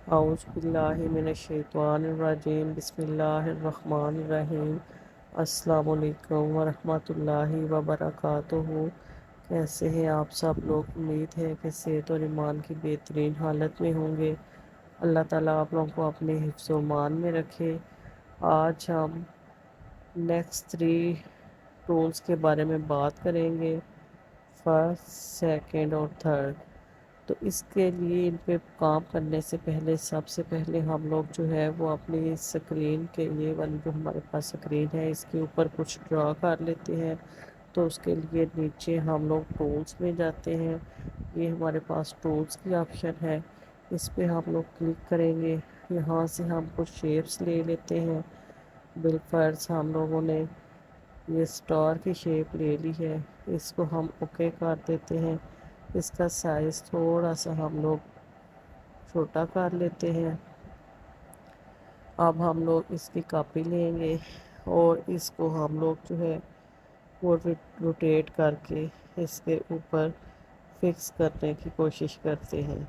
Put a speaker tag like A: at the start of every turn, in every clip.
A: اعوذ باللہ من الشیطان الرجیم، بسم اللہ الرحمن الرحیم۔ السلام علیکم ورحمۃ اللہ وبرکاتہ۔ کیسے ہیں آپ سب لوگ؟ امید ہے کہ صحت اور ایمان کی بہترین حالت میں ہوں گے۔ اللہ تعالیٰ آپ لوگوں کو اپنے حفظ و امان میں رکھے۔ آج ہم نیکسٹ 3 ٹولز کے بارے میں بات کریں گے، فرسٹ، سیکنڈ اور تھرڈ۔ تو اس کے لیے ان پہ کام کرنے سے پہلے سب سے پہلے ہم لوگ جو ہے وہ اپنی اسکرین کے، یہ والی جو ہمارے پاس اسکرین ہے، اس کے اوپر کچھ ڈرا کر لیتے ہیں۔ تو اس کے لیے نیچے ہم لوگ ٹولز میں جاتے ہیں، یہ ہمارے پاس ٹولز کی آپشن ہے، اس پہ ہم لوگ کلک کریں گے۔ یہاں سے ہم کچھ شیپس لے لیتے ہیں۔ بالفرض ہم لوگوں نے یہ سٹار کی شیپ لے لی ہے، اس کو ہم اوکے کر دیتے ہیں۔ اس کا سائز تھوڑا سا ہم لوگ چھوٹا کر لیتے ہیں۔ اب ہم لوگ اس کی کاپی لیں گے اور اس کو ہم لوگ جو ہے وہ روٹیٹ کر کے اس کے اوپر فکس کرنے کی کوشش کرتے ہیں۔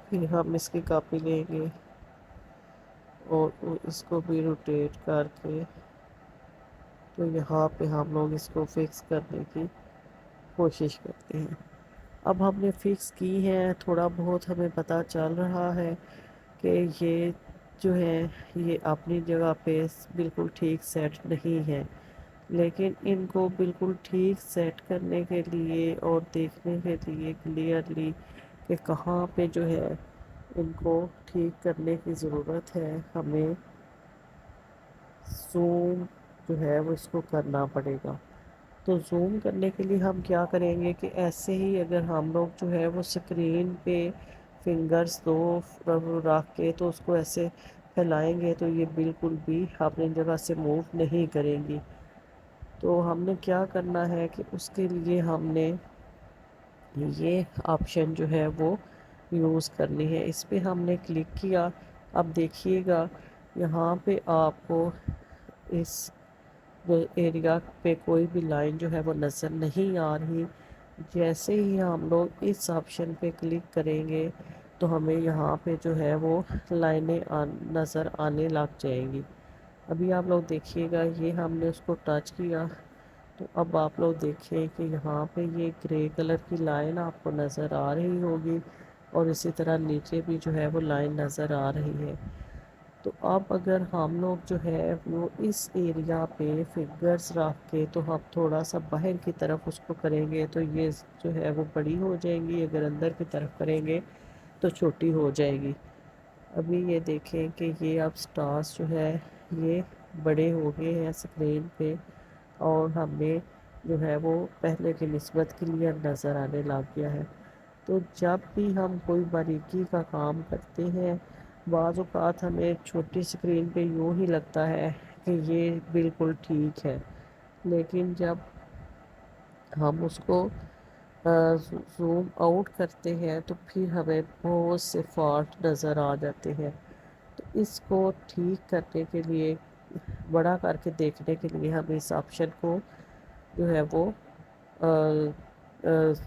A: پھر ہم اس کی کاپی لیں گے اور اس کو بھی روٹیٹ کر کے تو یہاں پہ ہم لوگ اس کو فکس کرنے کی کوشش کرتے ہیں۔ اب ہم نے فکس کی ہے، تھوڑا بہت ہمیں پتہ چل رہا ہے کہ یہ جو ہے یہ اپنی جگہ پہ بالکل ٹھیک سیٹ نہیں ہے، لیکن ان کو بالکل ٹھیک سیٹ کرنے کے لیے اور دیکھنے کے لیے کلیئرلی کہ کہاں پہ جو ہے ان کو ٹھیک کرنے کی ضرورت ہے، ہمیں زوم جو ہے وہ اس کو کرنا پڑے گا۔ تو زوم کرنے کے لیے ہم کیا کریں گے کہ ایسے ہی اگر ہم لوگ جو ہے وہ اسکرین پہ فنگرز دو رکھ کے تو اس کو ایسے پھیلائیں گے تو یہ بالکل بھی اپنی جگہ سے موو نہیں کریں گی۔ تو ہم نے کیا کرنا ہے کہ اس کے لیے ہم نے یہ آپشن جو ہے وہ یوز کرنی ہے۔ اس پہ ہم نے کلک کیا، اب دیکھیے گا یہاں پہ آپ کو اس ایریا پہ کوئی بھی لائن جو ہے وہ نظر نہیں آ رہی۔ جیسے ہی ہم لوگ اس آپشن پہ کلک کریں گے تو ہمیں یہاں پہ جو ہے وہ لائنیں نظر آنے لگ جائیں گی۔ ابھی آپ لوگ دیکھیے گا یہ ہم نے اس کو ٹچ کیا تو اب آپ لوگ دیکھیں کہ یہاں پہ یہ گرے کلر کی لائن آپ کو نظر آ رہی ہوگی اور اسی طرح نیچے بھی جو ہے وہ لائن نظر آ رہی ہے۔ تو اب اگر ہم لوگ جو ہے وہ اس ایریا پہ فنگرز رکھ کے تو ہم تھوڑا سا باہر کی طرف اس کو کریں گے تو یہ جو ہے وہ بڑی ہو جائیں گی، اگر اندر کی طرف کریں گے تو چھوٹی ہو جائے گی۔ ابھی یہ دیکھیں کہ یہ اب سٹارز جو ہے یہ بڑے ہو گئے ہیں اسکرین پہ اور ہمیں جو ہے وہ پہلے کی نسبت کلیئر نظر آنے لگ گیا ہے۔ تو جب بھی ہم کوئی باریکی کا کام کرتے ہیں بعض اوقات ہمیں چھوٹی اسکرین پہ یوں ہی لگتا ہے کہ یہ بالکل ٹھیک ہے، لیکن جب ہم اس کو زوم آؤٹ کرتے ہیں تو پھر ہمیں بہت سے فالٹ نظر آ جاتے ہیں۔ تو اس کو ٹھیک کرنے کے لیے، بڑا کر کے دیکھنے کے لیے ہمیں اس آپشن کو جو ہے وہ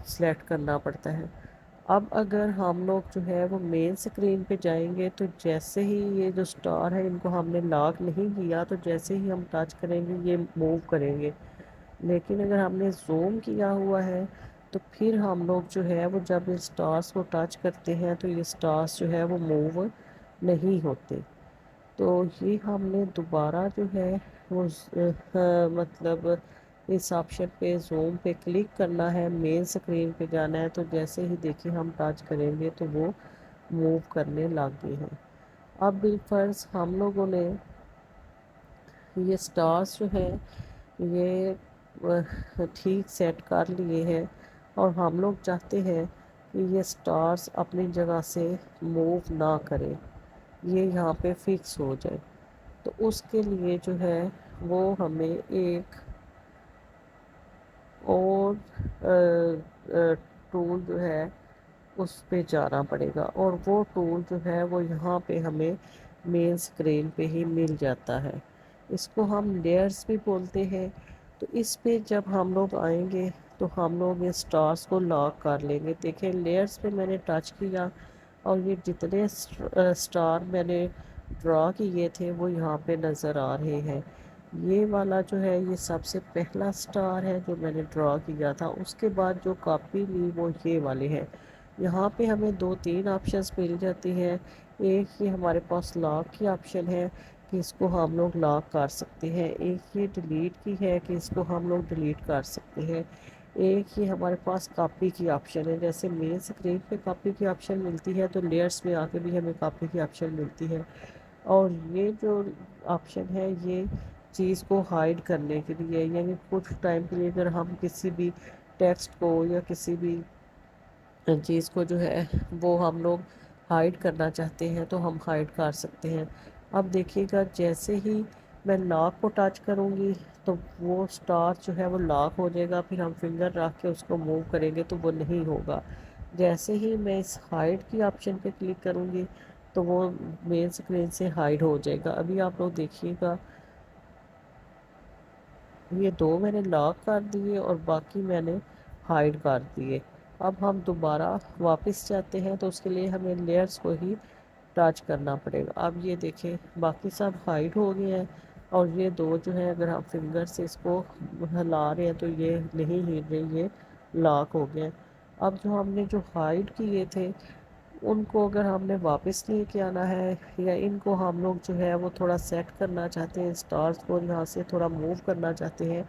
A: سلیکٹ کرنا پڑتا ہے۔ اب اگر ہم لوگ جو ہے وہ مین سکرین پہ جائیں گے تو جیسے ہی یہ جو سٹار ہے ان کو ہم نے لاک نہیں کیا تو جیسے ہی ہم ٹچ کریں گے یہ موو کریں گے، لیکن اگر ہم نے زوم کیا ہوا ہے تو پھر ہم لوگ جو ہے وہ جب ان سٹارز کو ٹچ کرتے ہیں تو یہ سٹارز جو ہے وہ موو نہیں ہوتے۔ تو یہ ہم نے دوبارہ جو ہے وہ مطلب اس آپشن پہ زوم پہ کلک کرنا ہے، مین سکرین پہ جانا ہے تو جیسے ہی دیکھیں ہم ٹچ کریں گے تو وہ موو کرنے لگ گئے ہیں۔ اب بالفرض ہم لوگوں نے یہ سٹارز جو ہیں یہ ٹھیک سیٹ کر لیے ہیں اور ہم لوگ چاہتے ہیں کہ یہ سٹارز اپنی جگہ سے موو نہ کریں، یہ یہاں پہ فکس ہو جائے۔ تو اس کے لیے جو ہے وہ ہمیں ایک اور ٹول جو ہے اس پہ جانا پڑے گا اور وہ ٹول جو ہے وہ یہاں پہ ہمیں مین سکرین پہ ہی مل جاتا ہے۔ اس کو ہم لیئرز بھی بولتے ہیں۔ تو تو اس پہ جب ہم لوگ آئیں گے تو ہم لوگ یہ سٹارز کو لاک کر لیں گے. دیکھیں لیئرز پہ میں نے ٹچ کیا اور یہ جتنے سٹار میں نے ڈرا کیے تھے وہ یہاں پہ نظر آ رہے ہیں. یہ والا جو ہے یہ سب سے پہلا سٹار ہے جو میں نے ڈرا کیا تھا. اس کے بعد جو کاپی لی وہ یہ والے ہیں. یہاں پہ ہمیں 2-3 آپشنز مل جاتی ہیں. ایک یہ ہمارے پاس لاک کی آپشن ہے کہ اس کو ہم لوگ لاک کر سکتے ہیں. ایک یہ ڈیلیٹ کی ہے کہ اس کو ہم لوگ ڈیلیٹ کر سکتے ہیں. ایک یہ ہمارے پاس کاپی کی آپشن ہے. جیسے مین اسکرین پہ کاپی کی آپشن ملتی ہے تو لیئرز میں آ کے بھی ہمیں کاپی کی آپشن ملتی ہے. اور یہ جو آپشن ہے یہ چیز کو ہائیڈ کرنے کے لیے، یعنی کچھ ٹائم کے لیے اگر ہم کسی بھی ٹیکسٹ کو یا کسی بھی چیز کو جو ہے وہ ہم لوگ ہائیڈ کرنا چاہتے ہیں تو ہم ہائیڈ کر سکتے ہیں. اب دیکھیے گا جیسے ہی میں لاک کو ٹچ کروں گی تو وہ سٹار جو ہے وہ لاک ہو جائے گا. پھر ہم فنگر رکھ کے اس کو موو کریں گے تو وہ نہیں ہوگا. جیسے ہی میں اس ہائیڈ کی آپشن پہ کلک کروں گی تو وہ مین اسکرین سے ہائیڈ ہو جائے گا. ابھی آپ لوگ دیکھیے گا یہ 2 میں نے لاک کر دیے اور باقی میں نے ہائیڈ کر دیے. اب ہم دوبارہ واپس جاتے ہیں تو اس کے لیے ہمیں لیئرز کو ہی ٹچ کرنا پڑے گا. اب یہ دیکھیں باقی سب ہائیڈ ہو گئے ہیں اور یہ 2 جو ہے اگر ہم فنگر سے اس کو ہلا رہے ہیں تو یہ نہیں ہل رہے، یہ لاک ہو گئے. اب جو ہم نے جو ہائیڈ کیے تھے ان کو اگر ہم نے واپس لے کے آنا ہے یا ان کو ہم لوگ جو ہے وہ تھوڑا سیٹ کرنا چاہتے ہیں، سٹارز کو یہاں سے تھوڑا موو کرنا چاہتے ہیں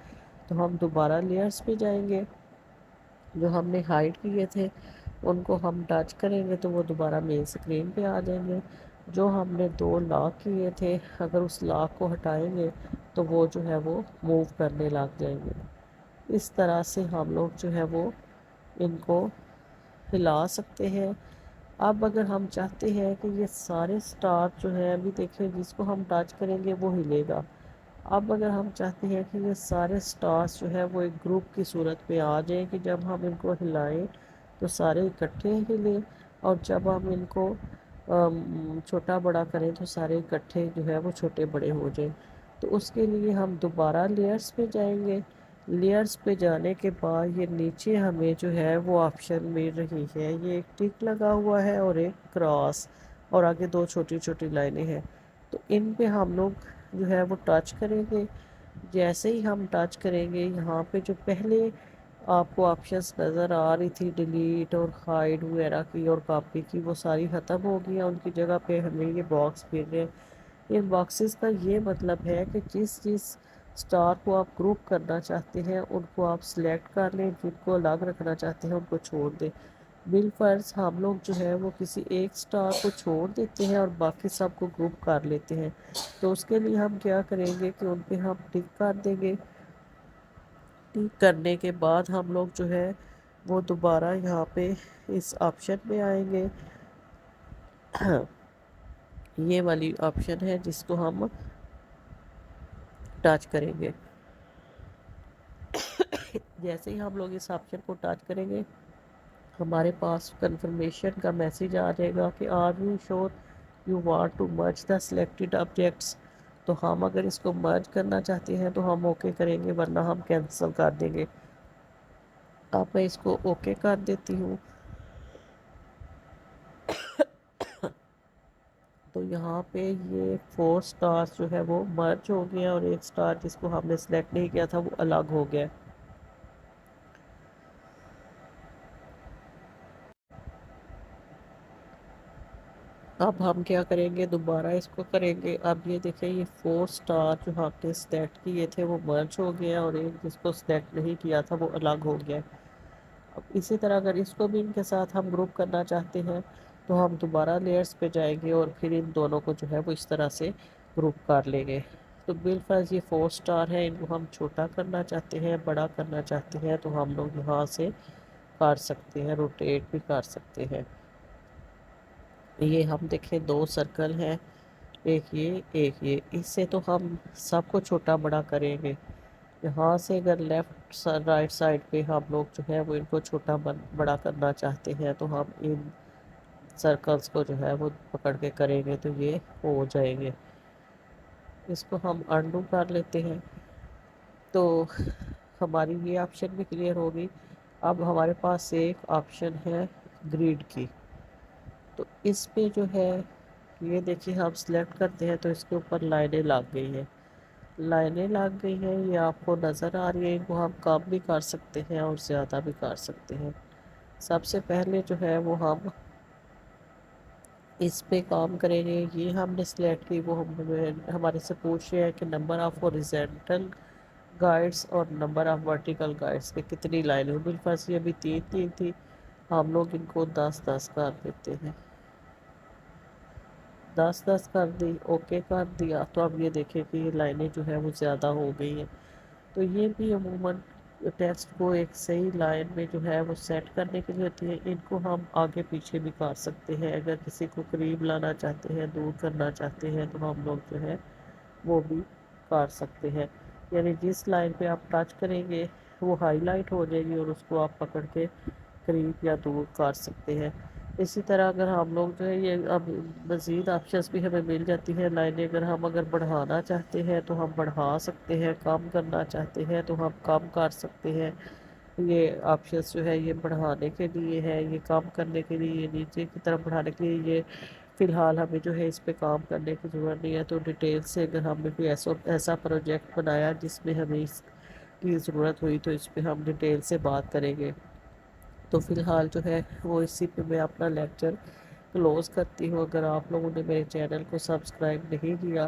A: تو ہم دوبارہ لیئرز پہ جائیں گے. جو ہم نے ہائیڈ کیے تھے ان کو ہم ٹچ کریں گے تو وہ دوبارہ مین اسکرین پہ آ جائیں گے. جو ہم نے 2 لاک کیے تھے اگر اس لاک کو ہٹائیں گے تو وہ جو ہے وہ موو کرنے لگ جائیں گے. اس طرح سے ہم لوگ جو ہے وہ ان کو ہلا سکتے ہیں. اب اگر ہم چاہتے ہیں کہ یہ سارے سٹار جو ہیں ابھی دیکھیں جس کو ہم ٹچ کریں گے وہ ہلے گا. اب اگر ہم چاہتے ہیں کہ یہ سارے سٹارز جو ہے وہ ایک گروپ کی صورت میں آ جائیں کہ جب ہم ان کو ہلائیں تو سارے اکٹھے ہلیں اور جب ہم ان کو چھوٹا بڑا کریں تو سارے اکٹھے جو ہے وہ چھوٹے بڑے ہو جائیں. تو اس کے لیے ہم دوبارہ لیئرز پہ جائیں گے. لیئرز پہ جانے کے بعد یہ نیچے ہمیں جو ہے وہ آپشن مل رہی ہے. یہ ایک ٹک لگا ہوا ہے اور ایک کراس اور آگے 2 چھوٹی چھوٹی لائنیں ہیں. تو ان پہ ہم لوگ جو ہے وہ ٹچ کریں گے. جیسے ہی ہم ٹچ کریں گے یہاں پہ جو پہلے آپ کو آپشنز نظر آ رہی تھی ڈیلیٹ اور ہائیڈ وغیرہ کی اور کاپی کی وہ ساری ختم ہو گئی ہیں. ان کی جگہ پہ ہمیں یہ باکس مل رہے ہیں. ان باکسز کا یہ مطلب ہے کہ جس سٹار کو آپ گروپ کرنا چاہتے ہیں ان کو آپ سلیکٹ کر لیں، جن کو الگ رکھنا چاہتے ہیں ان کو چھوڑ دیں. بالفرض ہم لوگ جو ہے وہ کسی ایک سٹار کو چھوڑ دیتے ہیں اور باقی سب کو گروپ کر لیتے ہیں. تو اس کے لیے ہم کیا کریں گے کہ ان پہ ہم ٹک کر دیں گے. ٹک کرنے کے بعد ہم لوگ جو ہے وہ دوبارہ یہاں پہ اس آپشن میں آئیں گے. یہ والی آپشن ہے جس کو ہم ٹچ کریں گے. جیسے ہی ہم لوگ اس آپشن کو ٹچ کریں گے ہمارے پاس کنفرمیشن کا میسیج آ جائے گا کہ are you sure you want to merge the selected objects. تو ہم اگر اس کو مرج کرنا چاہتے ہیں تو ہم اوکے کریں گے ورنہ ہم کینسل کر دیں گے. اب میں اس کو اوکے کر دیتی ہوں. تو یہاں پہ یہ 4 سٹارز جو ہے وہ مرج ہو گیا اور ایک سٹار جس کو ہم نے سلیکٹ نہیں کیا تھا وہ الگ ہو گیا. اب ہم کیا کریں گے دوبارہ اس کو کریں گے. اب یہ دیکھیں یہ 4 سٹار جو ہم نے سلیکٹ کیے تھے وہ مرج ہو گیا اور ایک جس کو سلیکٹ نہیں کیا تھا وہ الگ ہو گیا. اب اسی طرح اگر اس کو بھی ان کے ساتھ ہم گروپ کرنا چاہتے ہیں تو ہم دوبارہ لیئرز پہ جائیں گے اور پھر ان دونوں کو جو ہے وہ اس طرح سے گروپ کر لیں گے. تو بالفرض یہ 4 سٹار ہے، ان کو ہم چھوٹا کرنا چاہتے ہیں بڑا کرنا چاہتے ہیں تو ہم لوگ یہاں سے کر سکتے ہیں، روٹیٹ بھی کر سکتے ہیں. یہ ہم دیکھیں 2 سرکل ہیں، ایک یہ اس سے تو ہم سب کو چھوٹا بڑا کریں گے. یہاں سے اگر لیفٹ رائٹ سائڈ پہ ہم لوگ جو ہے وہ ان کو چھوٹا بڑا کرنا چاہتے ہیں تو ہم ان سرکلز کو جو ہے وہ پکڑ کے کریں گے تو یہ ہو جائیں گے. اس کو ہم انڈو کر لیتے ہیں. تو ہماری یہ آپشن بھی کلیئر ہوگی۔ اب ہمارے پاس ایک آپشن ہے گریڈ کی، تو اس پہ جو ہے یہ دیکھیے ہم سلیکٹ کرتے ہیں تو اس کے اوپر لائنیں لگ گئی ہیں، لائنیں لگ گئی ہیں، یہ آپ کو نظر آ رہی ہے، ان کو ہم کم بھی کر سکتے ہیں اور زیادہ بھی کر سکتے ہیں۔ سب سے پہلے جو ہے وہ ہم اس پہ کام کریں گے، یہ ہم نے سلیکٹ کی، وہ ہمارے سے پوچھ رہے ہیں کہ نمبر آف ہاریزونٹل گائیڈس اور نمبر آف ورٹیکل گائیڈس پہ کتنی لائنیں ہیں، بالفرض یہ ابھی 3 تھی، ہم لوگ ان کو 10 کر دیتے ہیں، 10 کر دی، اوکے کر دیا، تو اب یہ دیکھیں کہ یہ لائنیں جو ہے وہ زیادہ ہو گئی ہیں۔ تو یہ بھی عموماً ٹیکسٹ کو ایک صحیح لائن میں جو ہے وہ سیٹ کرنے کے لیے ہوتی ہے، ان کو ہم آگے پیچھے بھی کر سکتے ہیں، اگر کسی کو قریب لانا چاہتے ہیں، دور کرنا چاہتے ہیں، تو ہم لوگ جو ہے وہ بھی کر سکتے ہیں، یعنی جس لائن پہ آپ ٹچ کریں گے وہ ہائی لائٹ ہو جائے گی اور اس کو آپ پکڑ کے قریب یا دور کر سکتے ہیں۔ اسی طرح اگر ہم لوگ جو ہے یہ اب مزید آپشنس بھی ہمیں مل جاتی ہیں، لائنیں اگر بڑھانا چاہتے ہیں تو ہم بڑھا سکتے ہیں، کم کرنا چاہتے ہیں تو ہم کم کر سکتے ہیں۔ یہ آپشنس جو ہے یہ بڑھانے کے لیے ہے، یہ کم کرنے کے لیے، یہ نیچے کی طرف بڑھانے کے لیے، یہ فی الحال ہمیں جو ہے اس پہ کام کرنے کی ضرورت نہیں ہے، تو ڈیٹیل سے اگر ہم نے کوئی ایسا پروجیکٹ بنایا جس میں ہمیں اس کی ضرورت ہوئی تو اس پہ ہم ڈیٹیل سے بات کریں گے۔ تو فی الحال جو ہے وہ اسی پہ میں اپنا لیکچر کلوز کرتی ہوں۔ اگر آپ لوگوں نے میرے چینل کو سبسکرائب نہیں کیا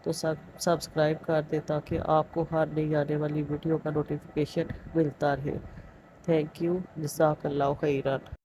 A: تو سبسکرائب کر دیں تاکہ آپ کو ہر نئی آنے والی ویڈیو کا نوٹیفیکیشن ملتا رہے۔ تھینک یو، جزاک اللہ خیران۔